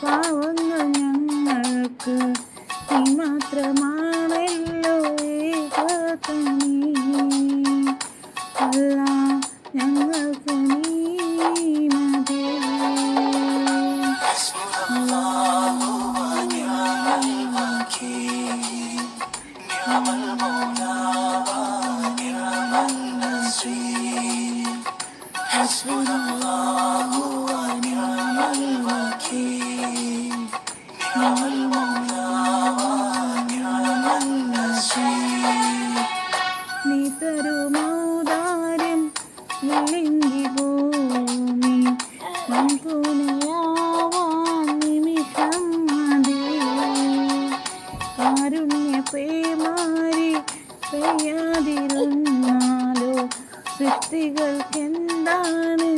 പാവങ്ങൾ ഞങ്ങൾക്ക് നീ മാത്രമാണല്ലോ ഏകതനീ. അല്ലാ ഞങ്ങൾക്ക് നീ മതി. നീ തരുമൗദാര്യം ഇല്ലെങ്കിൽ ഭൂമി തുണയാവാൻ നിമിഷം മതി. കാരുണ്യ പേമാരി പെയ്യാതിരുന്നാലോ സൃഷ്ടികൾക്കെന്താണ്